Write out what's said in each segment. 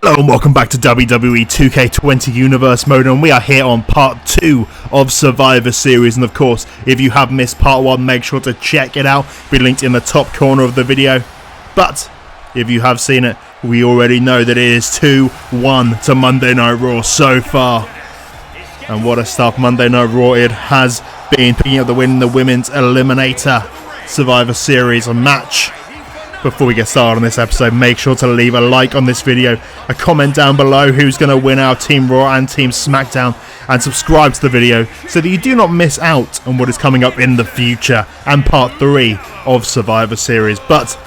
Hello and welcome back to WWE 2K20 Universe Mode, and we are here on part 2 of Survivor Series. And of course, if you have missed part 1, make sure to check it out. It'll be linked in the top corner of the video. But if you have seen it, we already know that it is 2-1 to Monday Night Raw so far. And what a start Monday Night Raw it has been, picking up the win in the Women's Eliminator Survivor Series match. Before we get started on this episode, make sure to leave a like on this video, a comment down below who's going to win our Team Raw and Team SmackDown, and subscribe to the video so that you do not miss out on what is coming up in the future and part 3 of Survivor Series. But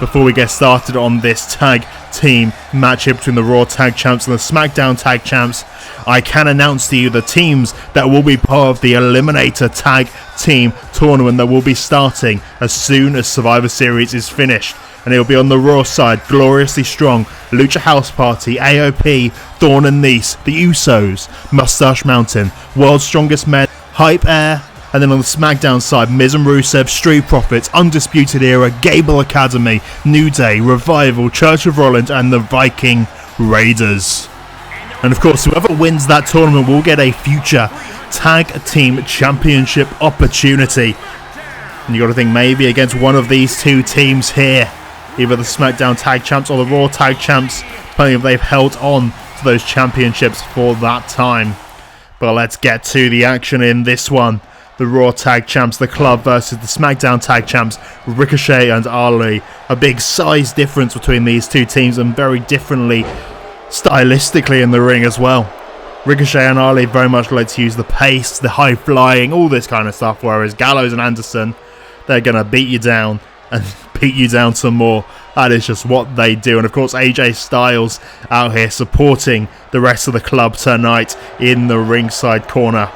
before we get started on this tag team match here between the Raw Tag Champs and the SmackDown Tag Champs, I can announce to you the teams that will be part of the Eliminator Tag Team Tournament that will be starting as soon as Survivor Series is finished. And it will be on the Raw side, Gloriously Strong, Lucha House Party, AOP, Thorn and Nese, The Usos, Mustache Mountain, World's Strongest Men, Hype Air. And then on the SmackDown side, Miz and Rusev, Street Profits, Undisputed Era, Gable Academy, New Day, Revival, Church of Rollins, and the Viking Raiders. And of course, whoever wins that tournament will get a future Tag Team Championship opportunity. And you got to think maybe against one of these two teams here, either the SmackDown Tag Champs or the Raw Tag Champs, depending if they've held on to those championships for that time. But let's get to the action in this one. The Raw Tag Champs, the Club, versus the SmackDown Tag Champs, Ricochet and Ali. A big size difference between these two teams, and very differently stylistically in the ring as well. Ricochet and Ali very much like to use the pace, the high flying, all this kind of stuff, whereas Gallows and Anderson, they're going to beat you down and beat you down some more. That is just what they do. And of course, AJ Styles out here supporting the rest of the club tonight in the ringside corner.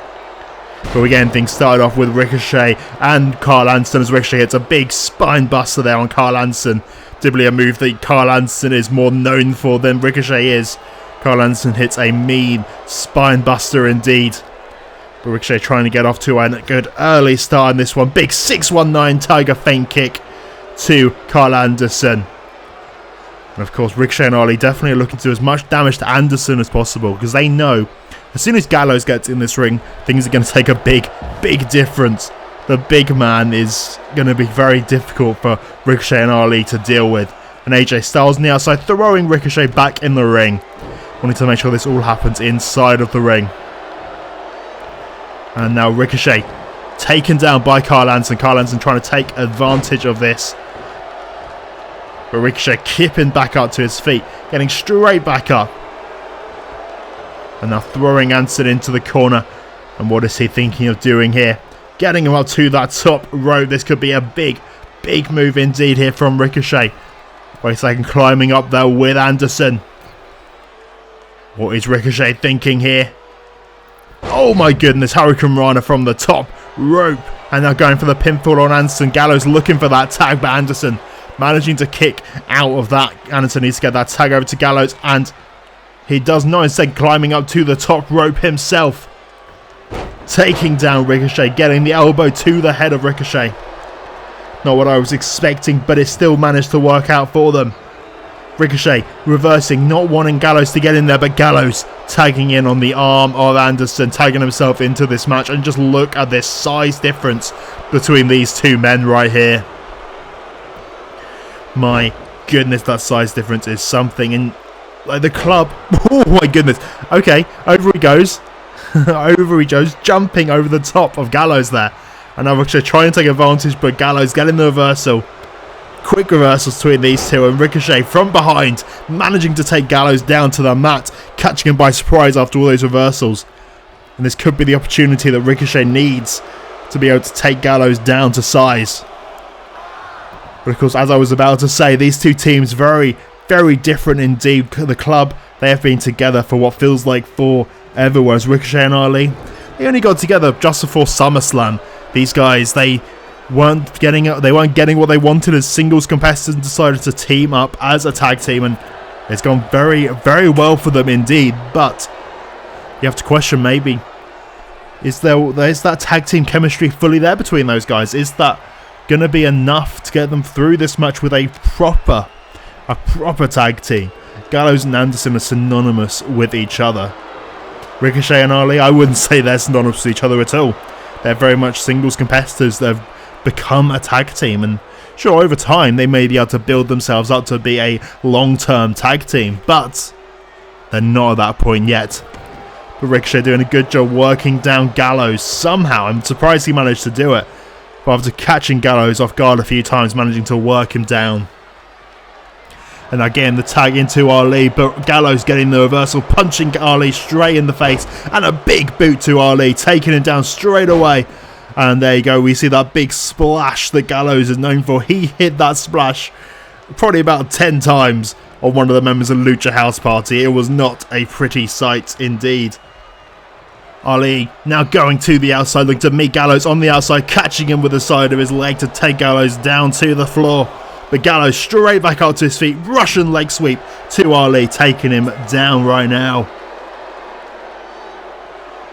But we're getting things started off with Ricochet and Carl Anderson, as Ricochet hits a big spine buster there on Carl Anderson. Typically a move that Carl Anderson is more known for than Ricochet is. Carl Anderson hits a mean spine buster indeed. But Ricochet trying to get off to a good early start in this one. Big 619 Tiger feint kick to Carl Anderson. And of course, Ricochet and Ali definitely are looking to do as much damage to Anderson as possible, because they know as soon as Gallows gets in this ring, things are going to take a big difference. The big man is going to be very difficult for Ricochet and Ali to deal with. And AJ Styles on the outside, throwing Ricochet back in the ring. Wanting to make sure this all happens inside of the ring. And now Ricochet taken down by Carl Anderson. Carl Anderson trying to take advantage of this. But Ricochet kipping back up to his feet, getting straight back up. And now throwing Anderson into the corner. And what is he thinking of doing here? Getting him up to that top rope. This could be a big move indeed here from Ricochet. Wait a second, climbing up there with Anderson. What is Ricochet thinking here? Oh my goodness, Hurricane Rana from the top rope. And now going for the pinfall on Anderson. Gallows looking for that tag, but Anderson managing to kick out of that. Anderson needs to get that tag over to Gallows, and he does not, instead climbing up to the top rope himself. Taking down Ricochet, getting the elbow to the head of Ricochet. Not what I was expecting, but it still managed to work out for them. Ricochet reversing, not wanting Gallows to get in there, but Gallows tagging in on the arm of Anderson, tagging himself into this match. And just look at this size difference between these two men right here. My goodness, that size difference is something. In like the club, oh my goodness. Okay, over he goes. Over he goes, jumping over the top of Gallows there. And now Ricochet trying to take advantage, but Gallows getting the reversal. Quick reversals between these two, and Ricochet from behind managing to take Gallows down to the mat, catching him by surprise after all those reversals. And this could be the opportunity that Ricochet needs to be able to take Gallows down to size. But of course, as I was about to say, these two teams very different indeed. The club, they have been together for what feels like forever, whereas Ricochet and Ali, they only got together just before SummerSlam. These guys, they weren't getting what they wanted as singles competitors and decided to team up as a tag team, and it's gone very well for them indeed. But you have to question, maybe is that tag team chemistry fully there between those guys? Is that going to be enough to get them through this match with a proper tag team? Gallows and Anderson are synonymous with each other. Ricochet and Ali, I wouldn't say they're synonymous with each other at all. They're very much singles competitors. They've become a tag team, and sure, over time they may be able to build themselves up to be a long-term tag team, but they're not at that point yet. But Ricochet doing a good job working down Gallows somehow. I'm surprised he managed to do it, but after catching Gallows off guard a few times, managing to work him down. And again, the tag into Ali, but Gallows getting the reversal, punching Ali straight in the face, and a big boot to Ali, taking him down straight away. And there you go, we see that big splash that Gallows is known for. He hit that splash probably about 10 times on one of the members of Lucha House Party. It was not a pretty sight indeed. Ali now going to the outside, looking to meet Gallows on the outside, catching him with the side of his leg to take Gallows down to the floor. But Gallows straight back up to his feet, Russian leg sweep to Ali, taking him down right now.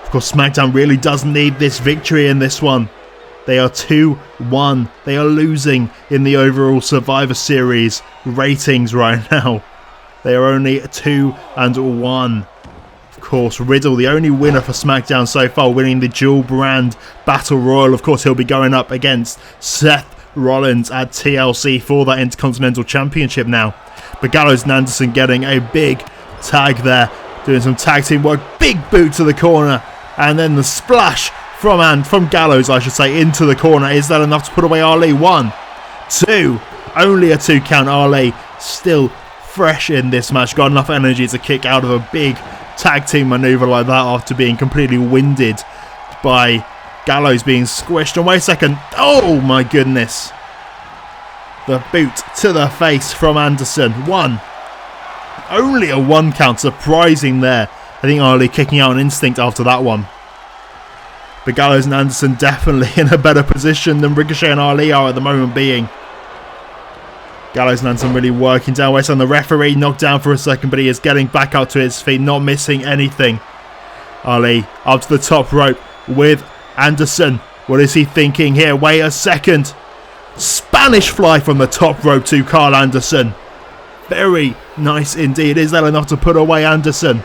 Of course, SmackDown really does need this victory in this one. They are 2-1. They are losing in the overall Survivor Series ratings right now. They are only 2-1. Of course, Riddle, the only winner for SmackDown so far, winning the dual brand Battle Royal. Of course, he'll be going up against Seth Rollins at TLC for that Intercontinental Championship now. But Gallows and Anderson getting a big tag there, doing some tag team work. Big boot to the corner, and then the splash from Gallows, I should say, into the corner. Is that enough to put away Ali? 1, 2, only a 2 count. Ali still fresh in this match, got enough energy to kick out of a big tag team maneuver like that after being completely winded by Gallows being squished. And wait a second, oh my goodness, the boot to the face from Anderson. 1, only a 1 count, surprising there. I think Ali kicking out an instinct after that one. But Gallows and Anderson definitely in a better position than Ricochet and Ali are at the moment being. Gallows and Anderson really working down. West on the referee, knocked down for a second, but he is getting back up to his feet, not missing anything. Ali up to the top rope with Anderson. What is he thinking here? Wait a second. Spanish fly from the top rope to Carl Anderson. Very nice indeed. Is that enough to put away Anderson?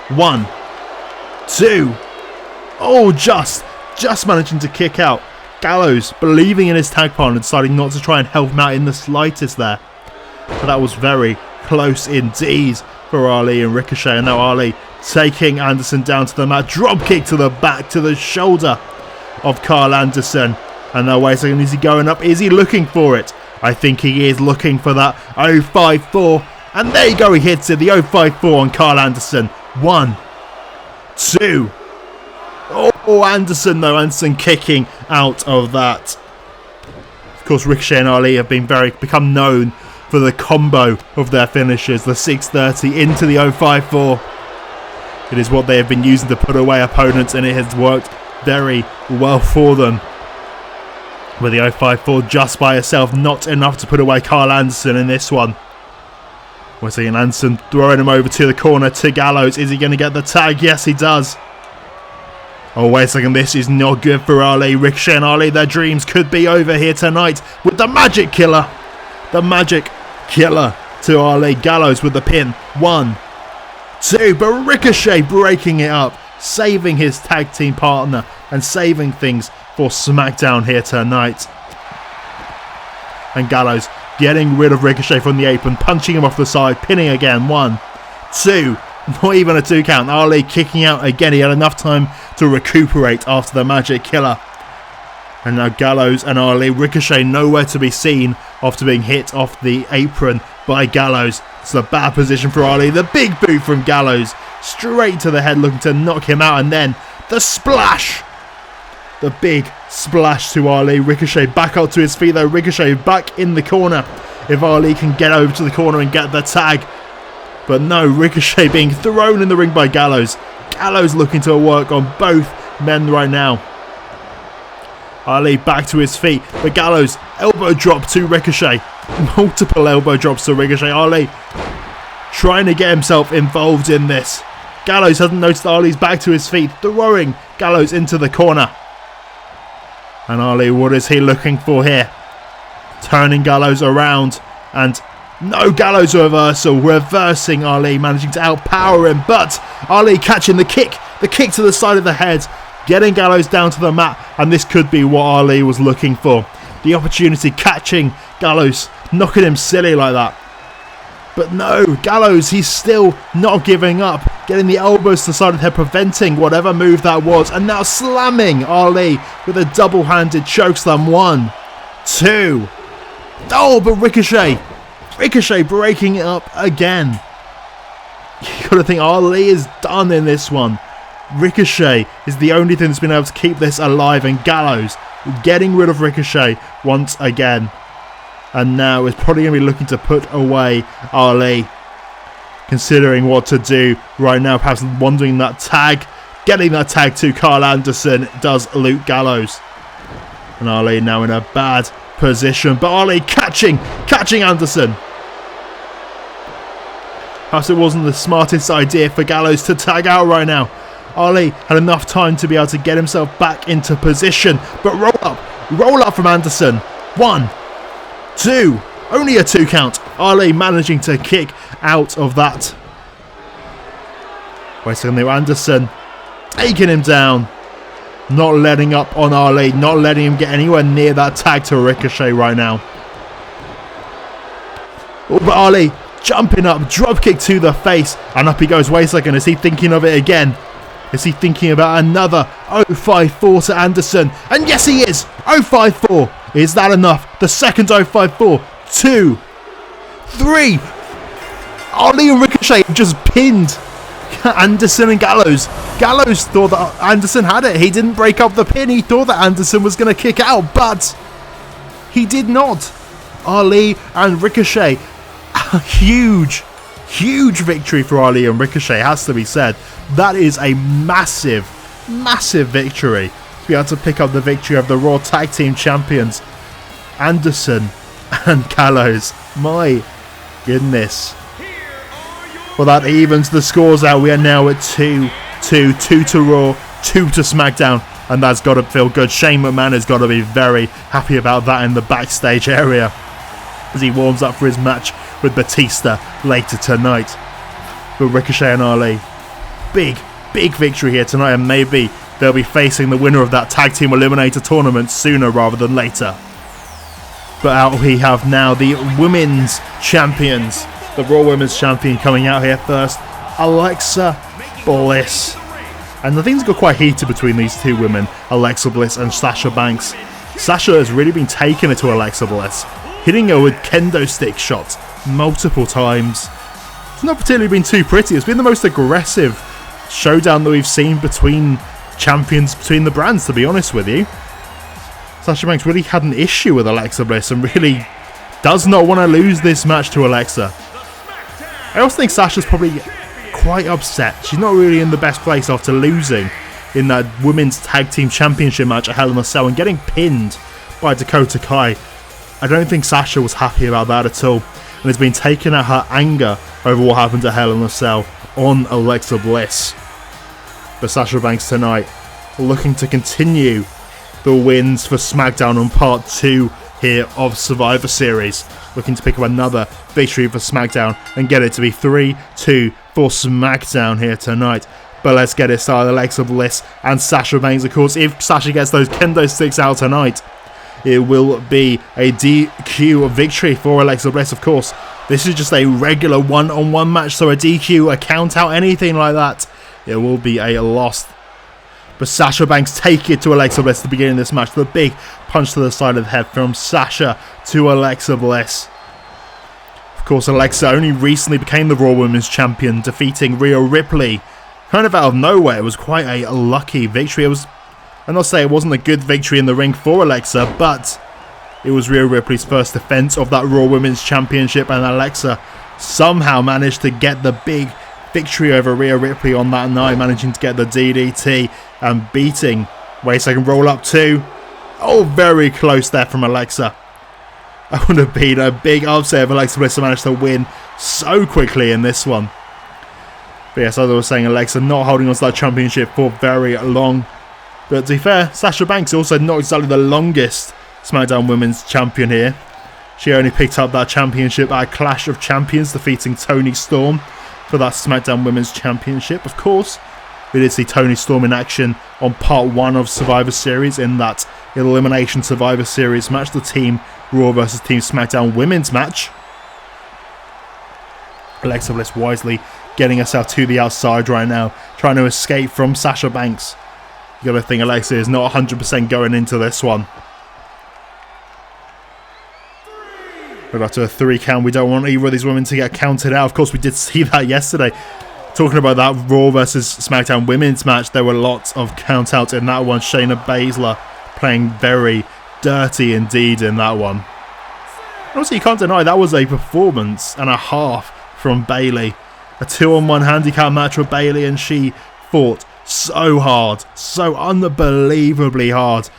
1, 2. Oh, just managing to kick out. Gallows believing in his tag partner, deciding not to try and help him out in the slightest there. But that was very close indeed for Ali and Ricochet. And now Ali taking Anderson down to the mat. Drop kick to the back, to the shoulder of Carl Anderson. And now wait a second, is he going up? Is he looking for it? I think he is looking for that 054. And there you go, he hits it. The 054 on Carl Anderson. 1, 2. Oh, Anderson though. Anderson kicking out of that. Of course, Ricochet and Ali have become known for the combo of their finishes. The 630 into the 054. It is what they have been using to put away opponents, and it has worked very well for them. With the 054 just by itself, not enough to put away Carl Anderson in this one. We're seeing Anderson throwing him over to the corner to Gallows. Is he going to get the tag? Yes, he does. Oh, wait a second, this is not good for Ali. Ricochet and Ali, their dreams could be over here tonight with the Magic Killer. The Magic Killer to Ali. Gallows with the pin. 1, 2, but Ricochet breaking it up, saving his tag team partner and saving things for SmackDown here tonight. And Gallows getting rid of Ricochet from the apron, punching him off the side, pinning again. 1, 2, not even a 2 count. Ali kicking out again. He had enough time to recuperate after the Magic Killer. And now Gallows and Ali. Ricochet nowhere to be seen after being hit off the apron by Gallows. It's a bad position for Ali. The big boot from Gallows straight to the head, looking to knock him out. And then the splash. The big splash to Ali. Ricochet back up to his feet though. Ricochet back in the corner. If Ali can get over to the corner and get the tag. But no, Ricochet being thrown in the ring by Gallows. Gallows looking to work on both men right now. Ali back to his feet. But Gallows, elbow drop to Ricochet. Multiple elbow drops to Ricochet. Ali trying to get himself involved in this. Gallows hasn't noticed Ali's back to his feet. Throwing Gallows into the corner. And Ali, what is he looking for here? Turning Gallows around and No, Gallows reversal, reversing Ali, managing to outpower him, but Ali catching the kick to the side of the head, getting Gallows down to the mat, and this could be what Ali was looking for. The opportunity, catching Gallows, knocking him silly like that. But no, Gallows, he's still not giving up, getting the elbows to the side of the head, preventing whatever move that was, and now slamming Ali with a double-handed chokeslam. 1, 2. Oh, but Ricochet breaking it up again. You gotta think Ali is done in this one. Ricochet is the only thing that's been able to keep this alive, and Gallows getting rid of Ricochet once again. And now is probably going to be looking to put away Ali, considering what to do right now, perhaps wandering that tag, getting that tag to Carl Anderson does Luke Gallows. And Ali now in a bad position, but Ali catching Anderson. Perhaps it wasn't the smartest idea for Gallows to tag out right now. Ali had enough time to be able to get himself back into position, but roll up from Anderson. 1, 2, only a 2 count. Ali managing to kick out of that. Wait a second there, Anderson taking him down, not letting up on Ali, not letting him get anywhere near that tag to Ricochet right now. Oh, but Ali jumping up, drop kick to the face, and up he goes. Wait a second, is he thinking of it again? Is he thinking about another 054 to Anderson? And yes, he is. 054. Is that enough? The second 054. 2, 3. Ali and Ricochet just pinned Anderson and Gallows. Gallows thought that Anderson had it. He didn't break up the pin. He thought that Anderson was going to kick out, but he did not. Ali and Ricochet. A huge victory for Ali and Ricochet, has to be said. That is a massive victory to be able to pick up the victory of the Raw Tag Team Champions, Anderson and Gallows. My goodness. Well, that evens the scores out. We are now at 2 to Raw, 2 to SmackDown, and that's got to feel good. Shane McMahon has got to be very happy about that in the backstage area as he warms up for his match with Batista later tonight. But Ricochet and Ali, big victory here tonight, and maybe they'll be facing the winner of that Tag Team Eliminator tournament sooner rather than later. But out we have now the Women's Champions, the Raw Women's Champion coming out here first, Alexa Bliss. And the things got quite heated between these two women, Alexa Bliss and Sasha Banks. Sasha has really been taking it to Alexa Bliss, hitting her with kendo stick shots multiple times. It's not particularly been too pretty. It's been the most aggressive showdown that we've seen between champions, between the brands, to be honest with you. Sasha Banks really had an issue with Alexa Bliss and really does not want to lose this match to Alexa. I also think Sasha's probably quite upset. She's not really in the best place after losing in that Women's Tag Team Championship match at Hell in a Cell and getting pinned by Dakota Kai. I don't think Sasha was happy about that at all, and has been taking out her anger over what happened at Hell in a Cell on Alexa Bliss. But Sasha Banks tonight looking to continue the wins for SmackDown on part 2 here of Survivor Series. Looking to pick up another victory for SmackDown and get it to be 3-2 for SmackDown here tonight. But let's get it started. Alexa Bliss and Sasha Banks, of course. If Sasha gets those kendo sticks out tonight, it will be a DQ victory for Alexa Bliss, of course. This is just a regular one-on-one match, so a DQ, a count-out, anything like that, it will be a loss. But Sasha Banks take it to Alexa Bliss at the beginning of this match. The big punch to the side of the head from Sasha to Alexa Bliss. Of course, Alexa only recently became the Raw Women's Champion, defeating Rhea Ripley kind of out of nowhere. It was quite a lucky victory. I'm not saying it wasn't a good victory in the ring for Alexa, but it was Rhea Ripley's first defense of that Raw Women's Championship, and Alexa somehow managed to get the big victory over Rhea Ripley on that night, managing to get the DDT and beating. Wait a second, roll up 2. Oh, very close there from Alexa. That would have been a big upset if Alexa Bliss managed to win so quickly in this one. But yes, as I was saying, Alexa not holding on to that championship for very long. But to be fair, Sasha Banks also not exactly the longest SmackDown Women's Champion here. She only picked up that championship at Clash of Champions, defeating Toni Storm for that SmackDown Women's Championship. Of course, we did see Toni Storm in action on part 1 of Survivor Series in that Elimination Survivor Series match, the Team Raw versus Team SmackDown Women's match. Alexa Bliss wisely getting herself to the outside right now, trying to escape from Sasha Banks. You gotta think Alexa is not 100% going into this one. We're up to a 3 count. We don't want either of these women to get counted out. Of course, we did see that yesterday. Talking about that Raw versus SmackDown Women's match, there were lots of count outs in that one. Shayna Baszler playing very dirty indeed in that one. Also, you can't deny that was a performance and a half from Bayley. A 2-on-1 handicap match with Bayley, and she fought so hard, so unbelievably hard.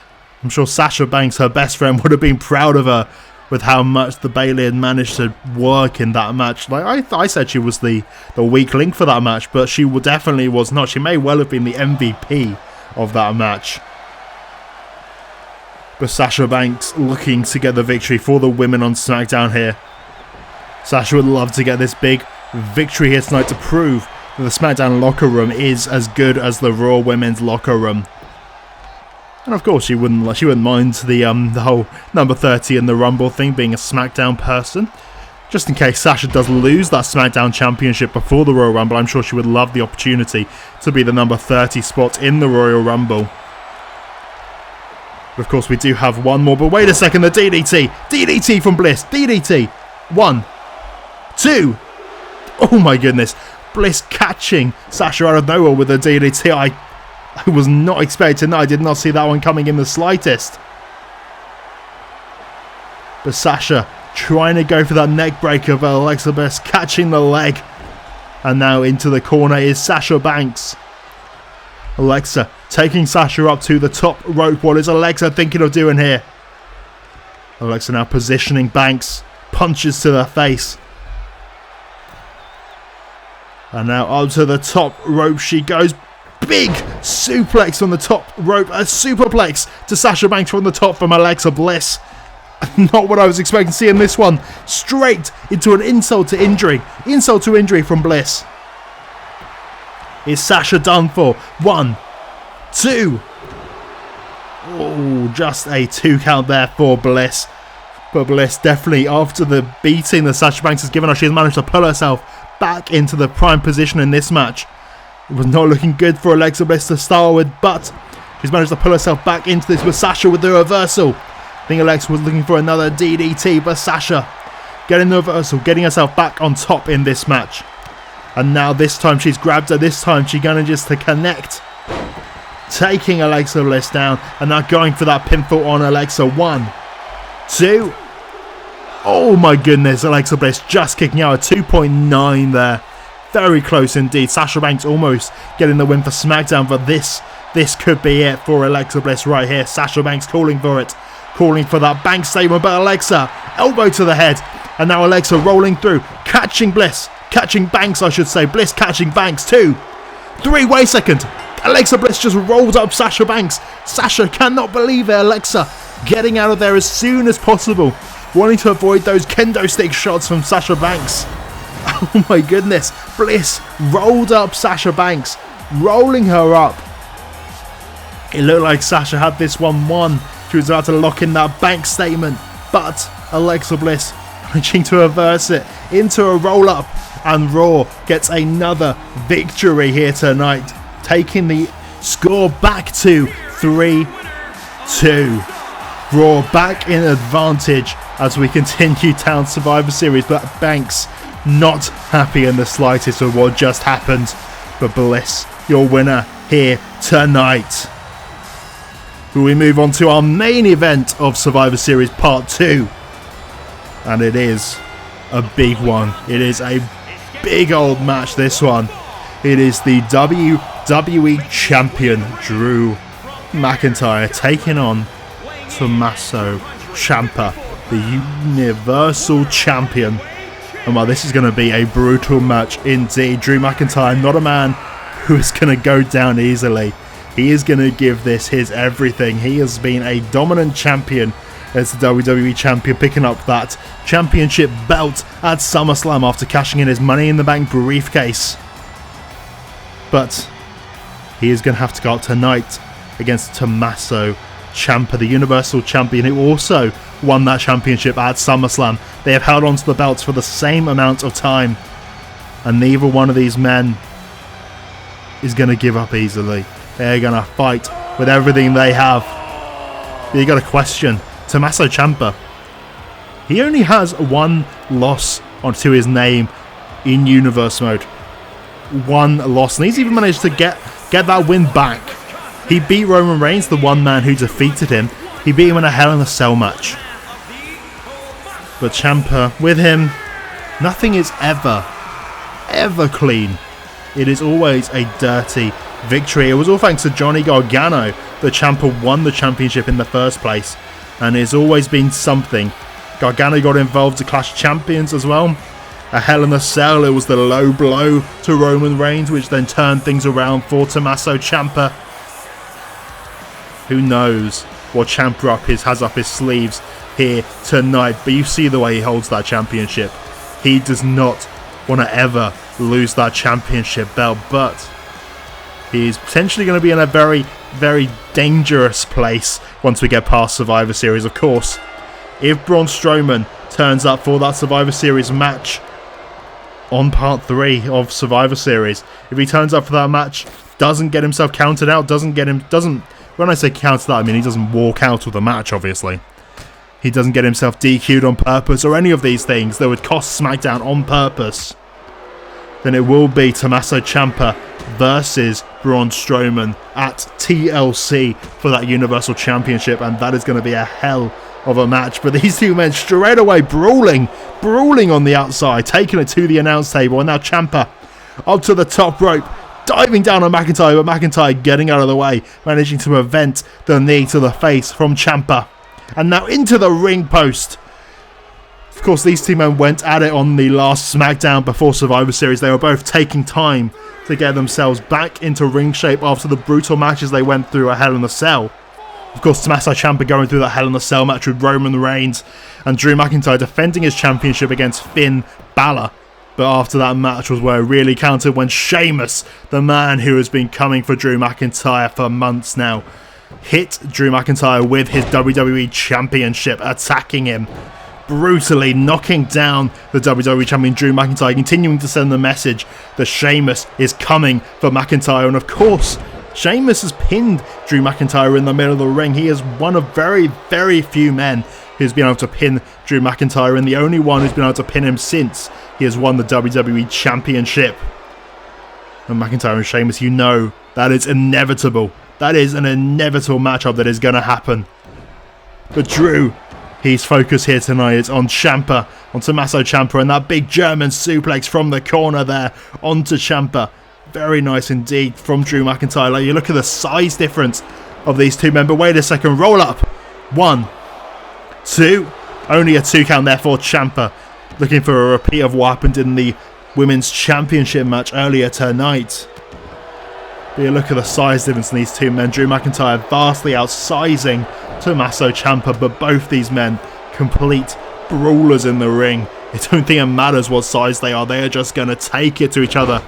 I'm sure Sasha Banks, her best friend, would have been proud of her with how much the Bayley had managed to work in that match. Like I said, she was the weak link for that match, but she definitely was not. She may well have been the MVP of that match. But Sasha Banks looking to get the victory for the women on SmackDown here. Sasha would love to get this big victory here tonight to prove that the SmackDown locker room is as good as the Raw women's locker room. And of course, she wouldn't mind the whole number 30 in the Rumble thing, being a SmackDown person. Just in case Sasha does lose that SmackDown Championship before the Royal Rumble, I'm sure she would love the opportunity to be the number 30 spot in the Royal Rumble. But of course, we do have one more, but wait a second, the DDT! DDT from Bliss! DDT! 1, 2... Oh my goodness! Bliss catching Sasha out of nowhere with a DDT. I was not expecting that. I did not see that one coming in the slightest. But Sasha trying to go for that neck breaker, but Alexa Bliss catching the leg. And now into the corner is Sasha Banks. Alexa taking Sasha up to the top rope. What is Alexa thinking of doing here? Alexa now positioning Banks. Punches to the face. And now onto the top rope she goes. Big suplex on the top rope. A superplex to Sasha Banks from the top from Alexa Bliss. Not what I was expecting to see in this one. Straight into an insult to injury. Insult to injury from Bliss. Is Sasha done for? 1, 2. Oh, just a 2 count there for Bliss. But Bliss definitely, after the beating that Sasha Banks has given her, she has managed to pull herself back into the prime position in this match. It was not looking good for Alexa Bliss to start with, but she's managed to pull herself back into this with Sasha with the reversal. I think Alexa was looking for another DDT, but Sasha getting the reversal, getting herself back on top in this match. And now this time she's grabbed her, this time she manages to connect. Taking Alexa Bliss down, and now going for that pinfall on Alexa. 1, 2. Oh my goodness, Alexa Bliss just kicking out a 2.9 there. Very close indeed. Sasha Banks almost getting the win for SmackDown, but this could be it for Alexa Bliss right here. Sasha Banks calling for it. Calling for that Banks statement, but Alexa, elbow to the head. And now Alexa rolling through, catching Bliss. Catching Banks, I should say. Bliss catching Banks. 2, 3, wait a second. Alexa Bliss just rolled up Sasha Banks. Sasha cannot believe it. Alexa getting out of there as soon as possible. Wanting to avoid those kendo stick shots from Sasha Banks. Oh my goodness. Bliss rolled up Sasha Banks. Rolling her up. It looked like Sasha had this one won. She was about to lock in that Banks statement. But Alexa Bliss managing to reverse it into a roll up. And Raw gets another victory here tonight. Taking the score back to 3-2. Raw back in advantage as we continue down Survivor Series, but Banks not happy in the slightest with what just happened. But Bliss, your winner here tonight. We move on to our main event of Survivor Series Part 2. And it is a big one. It is a big old match, this one. It is the WWE Champion Drew McIntyre taking on Tommaso Ciampa, the Universal Champion. And well, this is going to be a brutal match indeed. Drew McIntyre, not a man who is going to go down easily. He is going to give this his everything. He has been a dominant champion as the WWE Champion, picking up that championship belt at SummerSlam after cashing in his Money in the Bank briefcase. But he is going to have to go out tonight against Tommaso Ciampa, the Universal Champion, who also won that championship at SummerSlam. They have held on to the belts for the same amount of time, and neither one of these men is going to give up easily. They're going to fight with everything they have. But you got to question Tommaso Ciampa. He only has one loss onto his name in Universe Mode. One loss, and he's even managed to get that win back. He beat Roman Reigns, the one man who defeated him. He beat him in a Hell in a Cell match. But Ciampa, with him, nothing is ever clean. It is always a dirty victory. It was all thanks to Johnny Gargano that Ciampa won the championship in the first place, and it's always been something. Gargano got involved to Clash of Champions as well. A Hell in a Cell, it was the low blow to Roman Reigns, which then turned things around for Tommaso Ciampa. Who knows what Ciampa has up his sleeves here tonight, but you see the way he holds that championship. He does not want to ever lose that championship belt, but he's potentially going to be in a very, very dangerous place once we get past Survivor Series. Of course, if Braun Strowman turns up for that Survivor Series match on part 3 of Survivor Series, if he turns up for that match, doesn't get himself counted out, when I say counted out, I mean he doesn't walk out of the match, obviously. He doesn't get himself DQ'd on purpose or any of these things that would cost SmackDown on purpose, then it will be Tommaso Ciampa versus Braun Strowman at TLC for that Universal Championship, and that is going to be a hell of a match. But these two men straight away brawling on the outside, taking it to the announce table, and now Ciampa up to the top rope, diving down on McIntyre, but McIntyre getting out of the way, managing to prevent the knee to the face from Ciampa. And now into the ring post. Of course, these two men went at it on the last SmackDown before Survivor Series. They were both taking time to get themselves back into ring shape after the brutal matches they went through at Hell in a Cell. Of course, Tommaso Ciampa going through that Hell in a Cell match with Roman Reigns, and Drew McIntyre defending his championship against Finn Balor. But after that match was where it really counted, when Sheamus, the man who has been coming for Drew McIntyre for months now, hit Drew McIntyre with his WWE Championship, attacking him brutally, knocking down the WWE Champion Drew McIntyre, continuing to send the message that Sheamus is coming for McIntyre. And of course, Sheamus has pinned Drew McIntyre in the middle of the ring. He is one of very, very few men who's been able to pin Drew McIntyre, and the only one who's been able to pin him since he has won the WWE Championship. And McIntyre and Sheamus, you know that is inevitable. That is an inevitable matchup that is going to happen. But Drew, his focus here tonight is on Ciampa, on Tommaso Ciampa, and that big German suplex from the corner there onto Ciampa. Very nice indeed from Drew McIntyre. Like, you look at the size difference of these two men, but wait a second, roll up. 1, 2, only a 2 count there for Ciampa. Looking for a repeat of what happened in the Women's Championship match earlier tonight. But you look at the size difference in these two men. Drew McIntyre vastly outsizing Tommaso Ciampa, but both these men complete brawlers in the ring. I don't think it matters what size they are just going to take it to each other.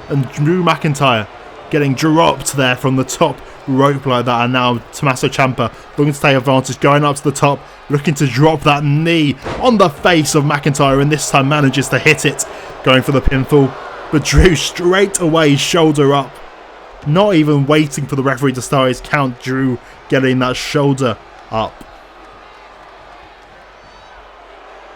And Drew McIntyre getting dropped there from the top rope like that, and now Tommaso Ciampa looking to take advantage, going up to the top, looking to drop that knee on the face of McIntyre, and this time manages to hit it, going for the pinfall. But Drew straight away, shoulder up, not even waiting for the referee to start his count. Drew getting that shoulder up.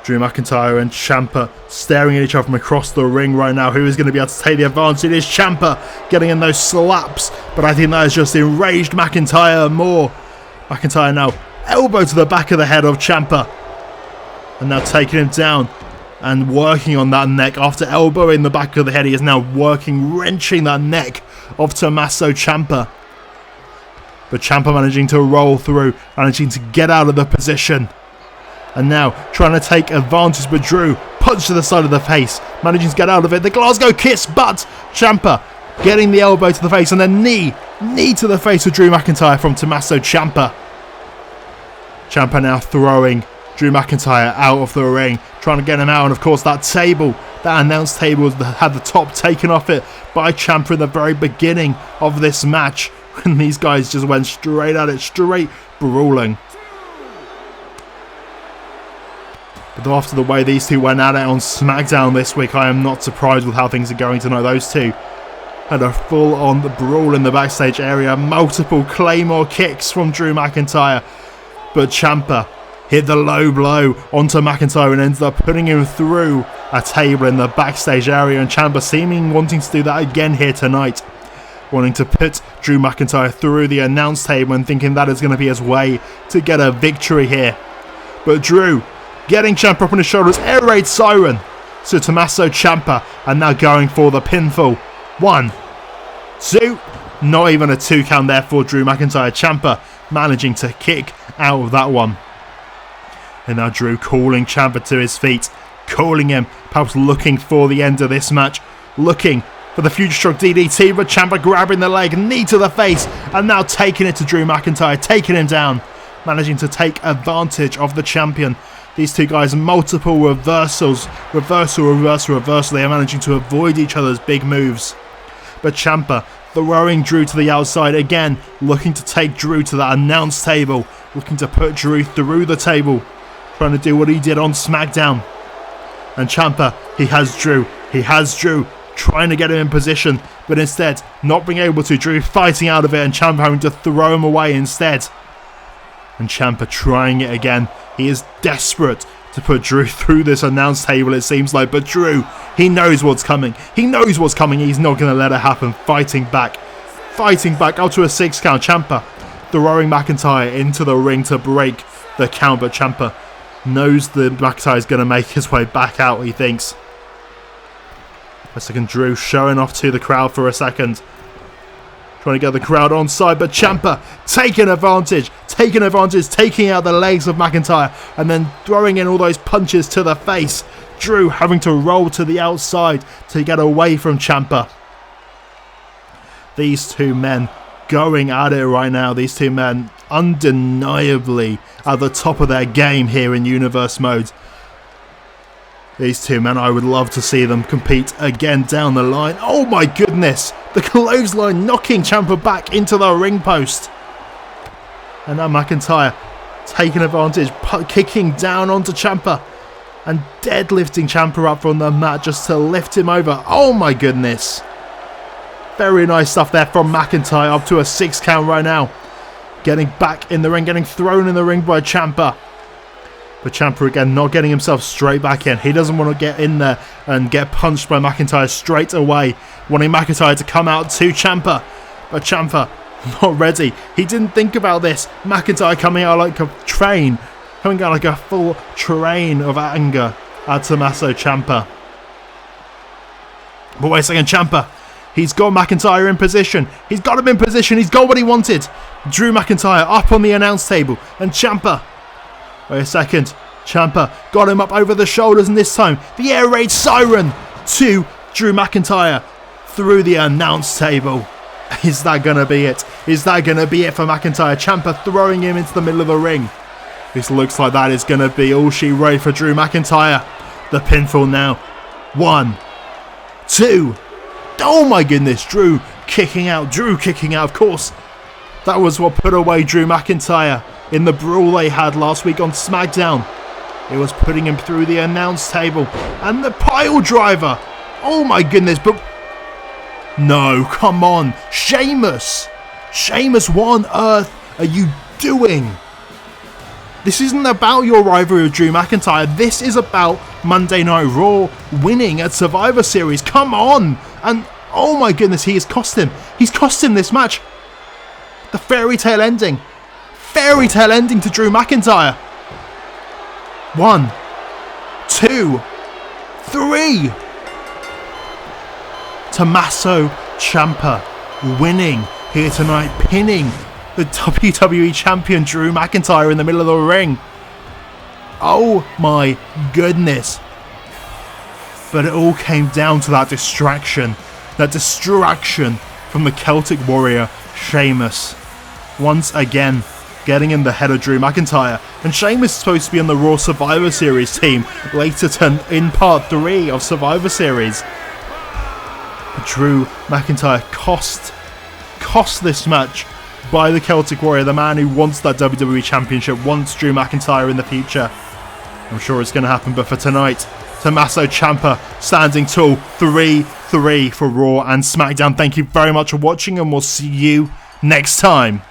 Drew McIntyre and Ciampa staring at each other from across the ring right now. Who is going to be able to take the advantage? It is Ciampa getting in those slaps, but I think that has just enraged McIntyre more. McIntyre now elbow to the back of the head of Ciampa, and now taking him down and working on that neck. After elbowing the back of the head, he is now working, wrenching that neck of Tommaso Ciampa. But Ciampa managing to roll through, managing to get out of the position. And now trying to take advantage, but Drew punch to the side of the face, managing to get out of it. The Glasgow kiss, but Ciampa getting the elbow to the face, and then knee to the face of Drew McIntyre from Tommaso Ciampa. Ciampa now throwing Drew McIntyre out of the ring, trying to get him out. And of course that table, that announce table, had the top taken off it by Ciampa in the very beginning of this match. And these guys just went straight at it, straight brawling. But after the way these two went at it on SmackDown this week, I am not surprised with how things are going tonight. Those two had a full-on brawl in the backstage area. Multiple Claymore kicks from Drew McIntyre. But Ciampa hit the low blow onto McIntyre and ended up putting him through a table in the backstage area. And Ciampa seeming wanting to do that again here tonight. Wanting to put Drew McIntyre through the announce table and thinking that is going to be his way to get a victory here. But Drew getting Ciampa up on his shoulders, air raid siren to Tommaso Ciampa, and now going for the pinfall. 1, 2, not even a 2 count there for Drew McIntyre. Ciampa managing to kick out of that one. And now Drew calling Ciampa to his feet, calling him, perhaps looking for the end of this match, looking for the Future Shock DDT, but Ciampa grabbing the leg, knee to the face, and now taking it to Drew McIntyre, taking him down, managing to take advantage of the champion. These two guys, multiple reversals, reversal. They are managing to avoid each other's big moves. But Ciampa throwing Drew to the outside again, looking to take Drew to that announce table, looking to put Drew through the table, trying to do what he did on SmackDown. And Ciampa, he has Drew, trying to get him in position, but instead not being able to. Drew fighting out of it, and Ciampa having to throw him away instead. And Ciampa trying it again. He is desperate to put Drew through this announce table, it seems like. But Drew, he knows what's coming. He's not going to let it happen. Fighting back out to a 6 count. Ciampa throwing McIntyre into the ring to break the count. But Ciampa knows that McIntyre is going to make his way back out, he thinks. A second, Drew showing off to the crowd for a second. Trying to get the crowd on side, but Ciampa taking advantage, taking out the legs of McIntyre, and then throwing in all those punches to the face. Drew having to roll to the outside to get away from Ciampa. These two men going at it right now. These two men undeniably at the top of their game here in Universe Mode. These two men, I would love to see them compete again down the line. Oh my goodness! The clothesline knocking Ciampa back into the ring post. And now McIntyre taking advantage, kicking down onto Ciampa and deadlifting Ciampa up from the mat just to lift him over. Oh my goodness! Very nice stuff there from McIntyre, up to a 6 count right now. Getting back in the ring, getting thrown in the ring by Ciampa. But Ciampa again not getting himself straight back in. He doesn't want to get in there and get punched by McIntyre straight away. Wanting McIntyre to come out to Ciampa. But Ciampa not ready. He didn't think about this. McIntyre coming out like a train. Coming out like a full train of anger at Tommaso Ciampa. But wait a second, Ciampa. He's got McIntyre in position. He's got him in position. He's got what he wanted. Drew McIntyre up on the announce table. And Ciampa. Wait a second. Ciampa got him up over the shoulders, and this time the air raid siren to Drew McIntyre through the announce table. Is that going to be it? Is that going to be it for McIntyre? Ciampa throwing him into the middle of the ring. This looks like that is going to be all she wrote for Drew McIntyre. The pinfall now. 1, 2. Oh my goodness. Drew kicking out, of course. That was what put away Drew McIntyre in the brawl they had last week on SmackDown. It was putting him through the announce table. And the pile driver. Oh my goodness, but... No, come on. Sheamus, what on earth are you doing? This isn't about your rivalry with Drew McIntyre. This is about Monday Night Raw winning at Survivor Series. Come on. And oh my goodness, he's cost him this match. The fairy tale ending to Drew McIntyre. 1, 2, 3. Tommaso Ciampa winning here tonight, pinning the WWE Champion Drew McIntyre in the middle of the ring. Oh my goodness. But it all came down to that distraction from the Celtic Warrior, Sheamus. Once again, getting in the head of Drew McIntyre. And Sheamus is supposed to be on the Raw Survivor Series team later in part 3 of Survivor Series. But Drew McIntyre cost this match by the Celtic Warrior, the man who wants that WWE Championship, wants Drew McIntyre in the future. I'm sure it's going to happen, but for tonight, Tommaso Ciampa standing tall, 3-3 for Raw and SmackDown. Thank you very much for watching, and we'll see you next time.